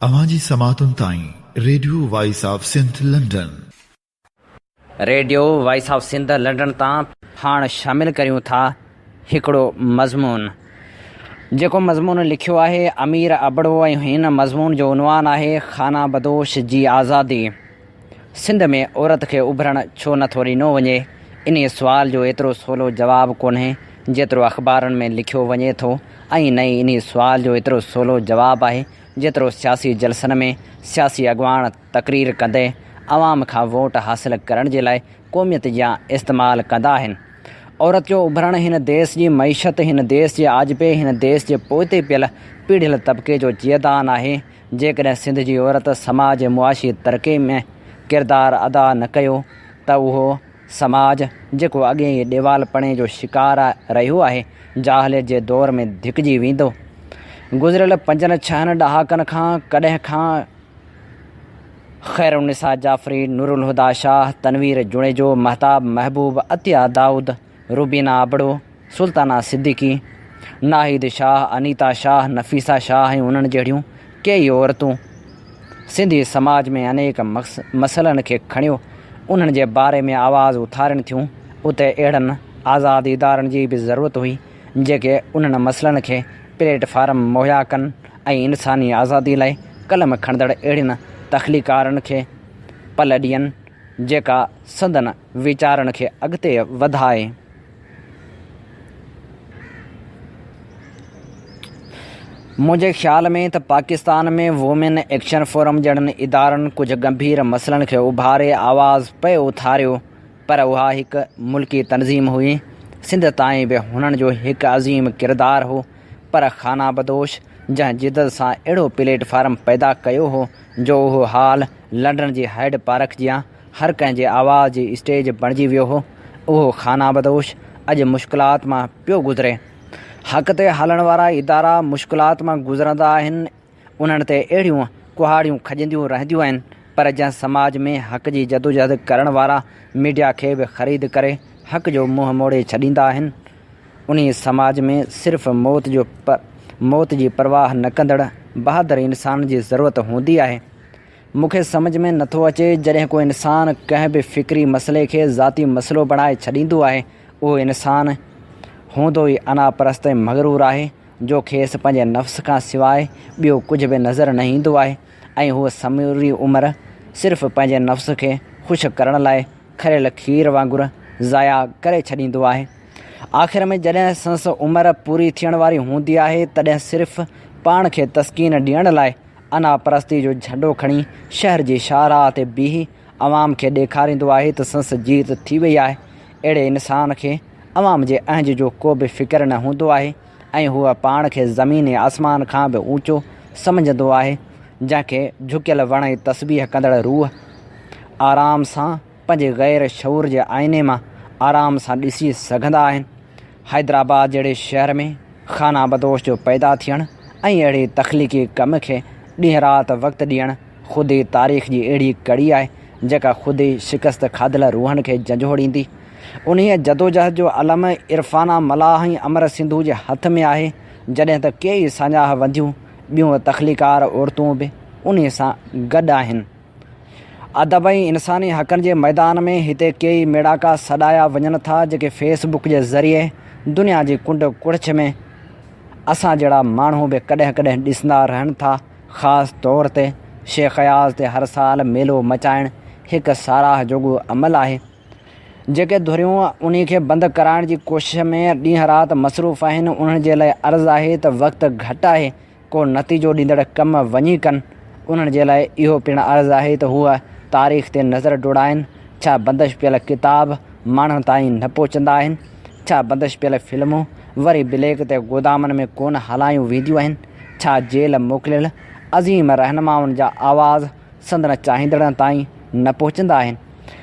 अवांजी समातुन ताईं radio voice of Sindh London. Radio voice of Sindh London तां हाणे शामिलु करियूं था हिकिड़ो मज़मून जेको मज़मून लिखियो आहे अमीर अबड़ो ऐं हिन मज़मून जो उनवान आहे खाना बदोश जी आज़ादी। सिंध में औरत खे उभरणु छो नथो ॾिनो वञे, इन सुवाल जो एतिरो सवलो जवाबु कोन्हे जेतिरो अख़बारनि में लिखियो वञे थो, ऐं न ई इन सुवाल जो एतिरो सवलो जवाबु आहे जेतिरो सियासी जलसनि में सियासी अॻवान तक़रीर कंदे आवाम खां वोट हासिलु करण जे लाइ क़ौमियत जा इस्तेमालु कंदा आहिनि। औरत जो उभरणु हिन देश जी मईशत, हिन देश जे आजबे, हिन देश जे पोइते पियल पीढ़ियल तबिके जो जियदान आहे। जेकॾहिं सिंध जी औरत समाज मुआशी तरक़ी में किरदारु अदा न कयो त उहो समाज जेको अॻे ई ॾेवालपणे जो शिकार रहियो आहे जाहिलियत जे दौर में धिकजी वेंदो। गुज़िरियल 5-6 ॾहाकनि खां कॾहिं खां ख़ैरुनिसा जाफ़री, नूरुल हुदा शाह, तनवीर जुणेजो, महताब महबूब, अतिया दाऊद, रुबीना अबड़ो, सुल्ताना सिद्दीकी, नाहिद शाह, अनीता शाह, नफ़ीसा शाह ऐं उन्हनि जहिड़ियूं कई औरतूं सिंधी समाज में अनेक मसइलनि खे खणियो उन्हनि जे बारे में आवाज़ उथारनि थियूं। उते अहिड़नि आज़ाद इदारनि जी बि ज़रूरत हुई जेके उन्हनि मसइलनि खे प्लेटफार्म मुहैया कनि ऐं इंसानी आज़ादी लाइ कलम खणंदड़ अहिड़ियुनि तख़लीकारनि खे पल ॾियनि जेका संदनि वीचारनि खे अॻिते वधाए। मुंहिंजे ख़्याल में त पाकिस्तान में वुमेन एक्शन फोरम जहिड़नि इदारनि कुझु गंभीर मसइलनि खे उभारे आवाज़ पियो उथारियो, पर उहा हिकु मुल्की तनज़ीम हुई। सिंध ताईं बि हुननि जो हिकु अज़ीम किरदारु हो, पर खाना बदोश जंहिं जिदत सां अहिड़ो प्लेटफार्म पैदा कयो हो जो उहो हाल लंडन जी हैड पार्क जियां हर कंहिंजे आवाज़ जी स्टेज बणिजी वियो हो, उहो खाना बदोश अॼु मुश्किलात मां पियो गुज़रे। हक़ ते हलण वारा इदारा मुश्किलात मां गुज़रंदा आहिनि, उन्हनि ते अहिड़ियूं कुहाड़ियूं खॼंदियूं रहंदियूं आहिनि, पर जंहिं समाज में हक़ जी जदोजहद करण वारा मीडिया खे बि ख़रीद करे हक़ जो मुंहुं मोड़े छॾींदा आहिनि, उन समाज में सिर्फ़ मौत जी परवाह न कंदड़ बहादुर इंसान जी ज़रूरत हूंदी आहे। मूंखे सम्झ में नथो अचे जॾहिं को इंसान कंहिं बि फ़िक्री मसइले खे ज़ाती मसइलो बणाए छॾींदो आहे, उहो इंसान हूंदो ई अनापरस्त ऐं मग़रूर आहे जो खेसि पंहिंजे नफ़्स खां सवाइ ॿियो कुझु बि नज़र न ईंदो आहे, ऐं हूअ समूरी उमिरि सिर्फ़ु पंहिंजे नफ़्स खे ख़ुशि करण लाइ खरियल खीर वांगुरु ज़ाया करे छॾींदो आहे। आख़िर में जॾहिं संस उमिरि पूरी थियण वारी हूंदी आहे तॾहिं सिर्फ़ु पाण खे तस्कीन ॾियण लाइ अनापरस्ती जो झंडो खणी शहर जी शाहराह ते बीही अवाम खे ॾेखारींदो आहे त संस जीत थी वई आहे। अहिड़े इंसान खे अवाम जे अहज जो को बि फ़िक्र न हूंदो आहे ऐं हूअ पाण खे ज़मीन आसमान खां बि ऊचो सम्झंदो आहे, जंहिंखे झुकियल वण ऐं तस्बीह कंदड़ रूह आराम सां पंहिंजे ग़ैर शऊर जे आईने मां आराम सां ॾिसी सघंदा आहिनि। हैदराबाद जहिड़े शहर में खाना बदोश जो पैदा थियणु ऐं अहिड़े तख़लीक़ी कम खे ॾींहुं राति वक़्तु ॾियणु ख़ुदि तारीख़ जी अहिड़ी कड़ी आहे जेका ख़ुदि शिकस्त खाधल रूहनि खे झंझोड़ींदी। उन्हीअ जदोजहद जो अलम इरफाना मलाह ऐं अमर सिंधू जे हथ में आहे, जॾहिं त कई साञाह वंदियूं ॿियूं तख़लीकार औरतूं बि उन सां गॾु आहिनि। अदब ऐं इंसानी हक़नि जे मैदान में हिते कई मेड़ाका सॾाया वञनि था जेके फेसबुक जे ज़रिए दुनिया जी कुंड कुड़छ में असां जहिड़ा माण्हू बि कॾहिं कॾहिं ॾिसंदा रहनि था। ख़ासि तौर ते शेख अयाज़ ते हर साल मेलो मचाइणु हिकु साराह जोॻो अमल आहे। जेके धुरियूं उन खे बंदि कराइण जी कोशिश में ॾींहुं राति मसरूफ़ आहिनि, उन्हनि जे लाइ अर्ज़ु आहे त वक़्तु घटि आहे, को नतीजो ॾींदड़ कम वञी कनि। उन्हनि जे लाइ इहो पिणु अर्ज़ु आहे त हूअ तारीख़ ते नज़र डोड़ाइनि। छा बंदिश पियल किताब माण्हुनि ताईं न पहुचंदा आहिनि? छा बंदिश पियल फिल्मूं वरी ब्लैक ते गोदामनि में कोन हलायूं वेंदियूं आहिनि? छा जेल मोकिलियल अज़ीम रहनुमाउनि जा आवाज़ संदन चाहींदड़नि ताईं न पहुचंदा आहिनि?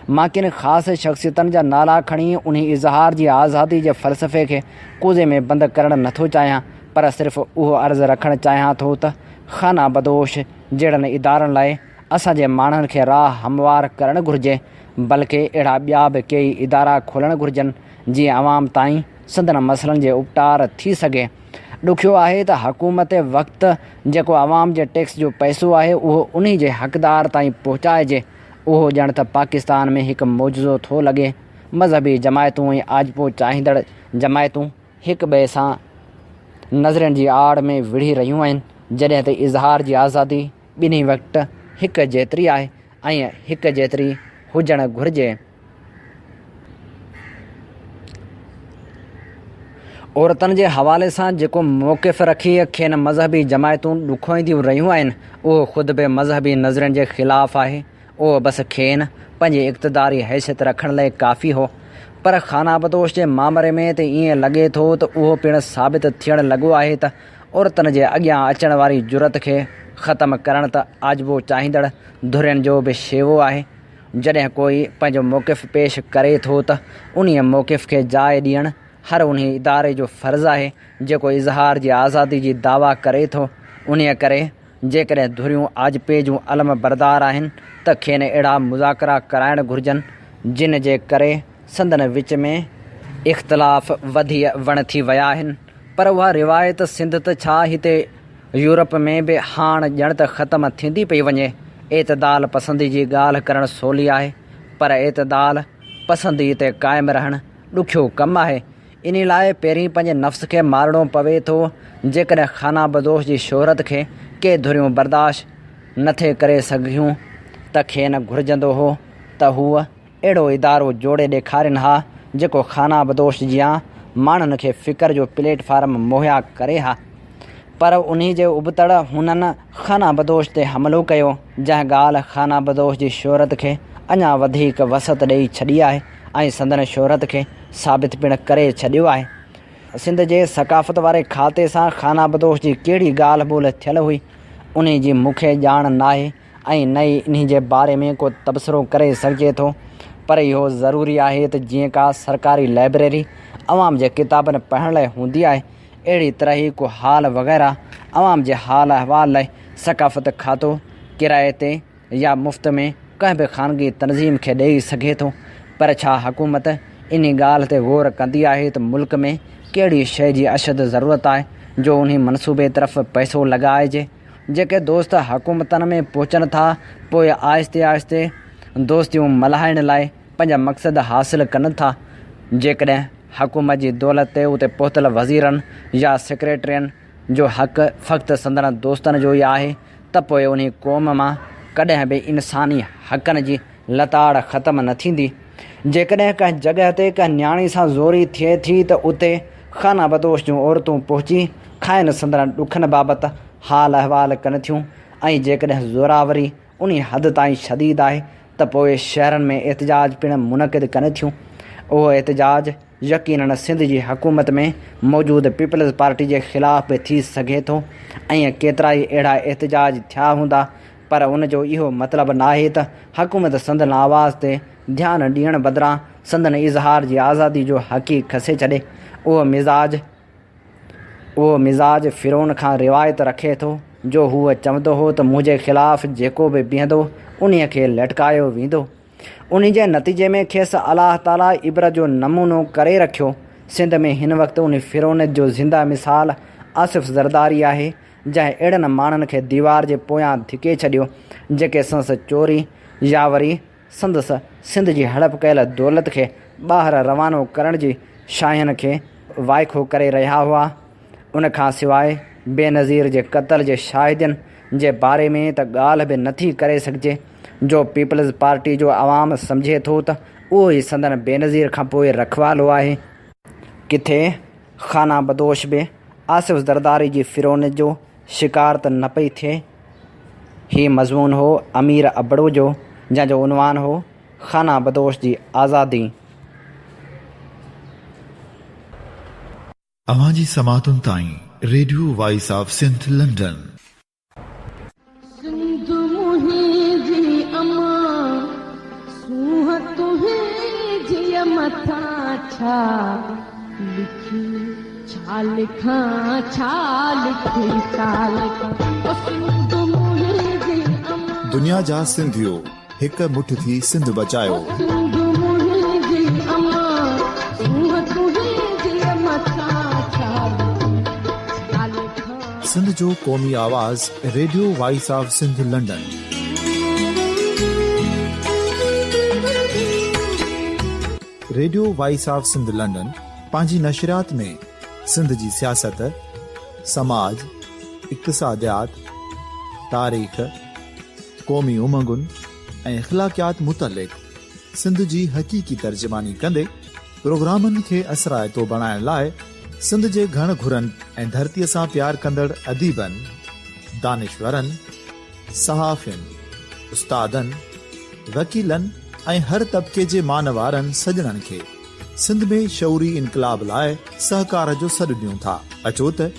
मां किन ख़ासि शख़्सियतनि जा नाला खणी उन इज़हार जी आज़ादी जे फ़लसफ़े खे कूज़े में बंदि करणु नथो चाहियां, पर सिर्फ़ु उहो अर्ज़ु रखणु चाहियां थो त खाना बदोश जहिड़नि इदारनि लाइ असांजे माण्हुनि खे राह हमवार करणु घुरिजे, बल्कि अहिड़ा ॿिया बि कई इदारा खोलणु घुरिजनि जीअं आवाम ताईं संदन मसइलनि जे उपटार थी सघे ॾुखियो आहे त हुकूमत वक़्तु जेको आवाम जे टैक्स जो पैसो आहे उहो उन्ही जे हक़दार ताईं पहुचाइजे। उहो ॼण त पाकिस्तान में हिकु मौजूज़ो थो लॻे। मज़हबी जमायतूं ऐं आजपो चाहींदड़ जमायतूं हिक ॿिए सां नज़रनि जी आड़ में विढ़ी रहियूं आहिनि, जॾहिं त इज़हार जी आज़ादी ॿिन्ही वक़्तु हिकु जेतिरी आहे ऐं हिकु जेतिरी हुजणु घुरिजे। औरतुनि जे हवाले सां जेको मौक़िफ़ रखी खेनि मज़हबी जमायतूं ॾुखोईंदियूं रहियूं आहिनि, उहो ख़ुदि बि मज़हबी नज़रनि जे ख़िलाफ़ु आहे। उहो बसि खेनि पंहिंजी इक़्तिदारी हैसियत रखण लाइ काफ़ी हो। पर खानाबदोश जे मामले में त ईअं लॻे थो त उहो पिणु साबित थियणु लॻो आहे त औरतुनि जे अॻियां अचण वारी जुरत खे ख़तमु करणु त आजबो चाहींदड़ धुरियुनि जो बि शेवो आहे। जॾहिं कोई पंहिंजो मौक़िफ़ पेश करे थो त उन मौक़िफ़ खे जाइ ॾियणु हर उन इदारे जो फ़र्ज़ु आहे जेको इज़हार जी आज़ादी जी दावा करे थो। उन करे जेकॾहिं धुरियूं आजपे जूं अलम बरदार आहिनि त खेनि अहिड़ा मुज़ाकरा कराइणु घुरिजनि जिन जे करे संदन विच में इख़्तिलाफ़ वधी वण थी विया आहिनि। पर उहा रिवायत सिंध त छा हिते यूरोप में बि हाणे ॼण त ख़तमु थींदी पई वञे। एतदाल पसंदी जी ॻाल्हि करणु सवली आहे, पर एतदाल पसंदी ते क़ाइमु रहणु ॾुखियो कमु आहे। इन लाइ पहिरीं पंहिंजे नफ़्स खे मारणो पवे थो। जेकॾहिं खाना बदोश जी शोहरत खे के धुरियूं बर्दाश्त नथे करे सघियूं त खेनि घुरिजंदो हो त हूअ अहिड़ो इदारो जोड़े ॾेखारीनि हा जेको खाना बदोश जियां माण्हुनि खे फ़िकर जो प्लेटफार्म मुहैया करे हा। पर उन्ही जे उबतड़ हुननि खाना बदोश ते हमिलो कयो, जंहिं ॻाल्हि खाना बदोश जी शोहरत खे अञा वधीक वसत ॾेई छॾी आहे ऐं संदन शोहरत खे साबित पिणु करे छॾियो आहे। सिंध जे सक़ाफ़त वारे खाते सां खाना बदोश जी कहिड़ी ॻाल्हि ॿोल थियलु हुई उन जी मूंखे ॼाण नाहे ऐं न ई इन जे बारे में को तबसरो करे सघिजे थो। पर इहो ज़रूरी आहे त जीअं का सरकारी लाइब्रेरी अवाम जे किताबनि पढ़ण लाइ हूंदी आहे, अहिड़ी तरह ई को हाल वग़ैरह अवाम जे हाल अहवाल लाइ सक़ाफ़त खातो किराए ते या मुफ़्त में कंहिं बि ख़ानगी तनज़ीम खे ॾेई सघे थो। पर छा हुकूमत इन ॻाल्हि ते ग़ौर कंदी आहे त मुल्क में कहिड़ी शइ जी अशद ज़रूरत आहे जो उन मनसूबे तरफ़ पैसो लॻाइजे। जेके दोस्त हुकूमतनि में पहुचनि था पोइ आहिस्ते आहिस्ते दोस्तियूं मल्हाइण लाइ पंहिंजा मक़सद हासिल कनि था। जेकॾहिं हुकूमत जी दौलत ते उते पहुतल वज़ीरनि या सेक्रेटरियुनि जो हक़ फ़क़्तु संदन दोस्तनि जो ई आहे त पोइ उन क़ौम मां कॾहिं बि इंसानी हक़नि जी लताड़ ख़तमु न थींदी। जेकॾहिं कंहिं जॻह ते कंहिं न्याणी सां ज़ोरी थिए थी त उते खाना बदोश जूं औरतूं पहुची खाइनि संदन ॾुखनि बाबति हाल अहवाल कनि थियूं ऐं जेकॾहिं ज़ोरावरी उन हद ताईं शदीद आहे त पोइ शहरनि में एतिजाज पिणु मुनक़िद कनि थियूं। उहो एतिजाज यकीनन सिंध जी हुकूमत में मौजूदु पीपल्स पार्टी जे ख़िलाफ़ बि थी सघे थो ऐं केतिरा ई अहिड़ा एतिजाज थिया हूंदा। पर उनजो इहो मतिलबु नाहे त हुकूमत संदन आवाज़ ते ध्यानु ॾियण बदिरां संदन इज़हार जी आज़ादी जो हक़ ई खसे छॾे। उहो मिज़ाज फ़िरौन खां रिवायत रखे थो जो हूअ चवंदो हो त मुंहिंजे ख़िलाफ़ु जेको बि बीहंदो उन खे लटकायो वेंदो। उन जे नतीजे में खेसि अलाह ताला इबरत जो नमूनो करे रखियो। सिंध में हिन वक़्तु उन फ़िरौन जो ज़िंदा मिसाल आसिफ़ ज़रदारी आहे, जंहिं अहिड़नि माण्हुनि खे दीवार जे पोयां धिके छॾियो जेके संदसि चोरी या वरी संदसि सिंध जी हड़प कयल दौलत खे ॿाहिरि रवानो करण जी शाहियुनि खे वाइखो करे रहिया हुआ। उनखां सवाइ बेनज़ीर जे क़त्ल जे शाहिदनि जे बारे में त ॻाल्हि बि नथी करे सघिजे जो पीपल्स पार्टी जो आवाम सम्झे थो त उहो ई संदन बेनज़ीर खां पोइ रखवालो आहे। किथे खाना बदोश बि आसिफ़ ज़रदारी जी फ़िरौन जो शिकार त न पई थिए। हीउ मज़मून हो अमीर अबड़ो जो, जंहिंजो उनवान हो खाना बदोश जी आज़ादी। अवां जी समातुनि ताईं radio voice of Sindh London. Sindh मुंहिंजी अमां सूंह तुंहिंजी मथां छा लिखी छा लिखां छा लिखी छा लिखां। सिंध मुंहिंजी अमां दुनिया जा सिंधियो हिक मुठ थी सिंध बचायो। सिंध मुंहिंजी अमां सूंह तुंहिंजी मथां छा लिखी सिंध जो क़ौमी आवाज़ radio voice of Sindh London. Radio voice of Sindh London पंहिंजी नशरियात में सिंध जी सियासत, समाज, इक़्तिसादियात, तारीख़, क़ौमी उमंगुनि ऐं इख़्लाक़ियात मुतलिक़ सिंध जी हक़ीक़ी तर्जुमानी कंदे प्रोग्रामनि खे असराइतो बणाइण लाइ सिंध जे घण घुरनि ऐं धरतीअ सां प्यार कंदड़ अदीबनि, दानिशवरनि, सहाफ़ियुनि, उस्तादनि, वकीलनि ऐं हर तबिके जे मानवारनि सजणनि खे सिंध में शऊरी इनक़लाब लाइ सहकार जो सॾु ॾियूं था। अचो त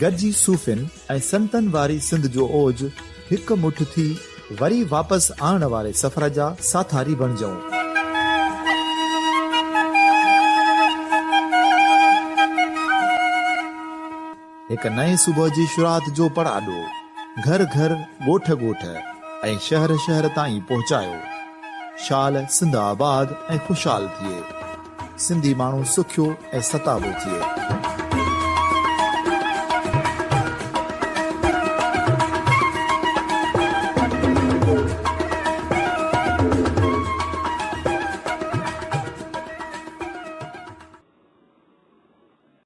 गॾिजी सूफ़ियुनि ऐं संतनि वारी सिंध जो ओज हिकु मुठ थी वरी वापसि आणण वारे सफ़र जा साथारी बणिजऊं। हिकु नए सुबुह जी शुरूआत जो पड़ाॾो घर घर, ॻोठ ॻोठ ऐं शहर शहर ताईं पहुचायो। शाल सिंध आबाद ऐं ख़ुशहाल थिए, सिंधी माण्हू सुखियो ऐं सताबो थिए।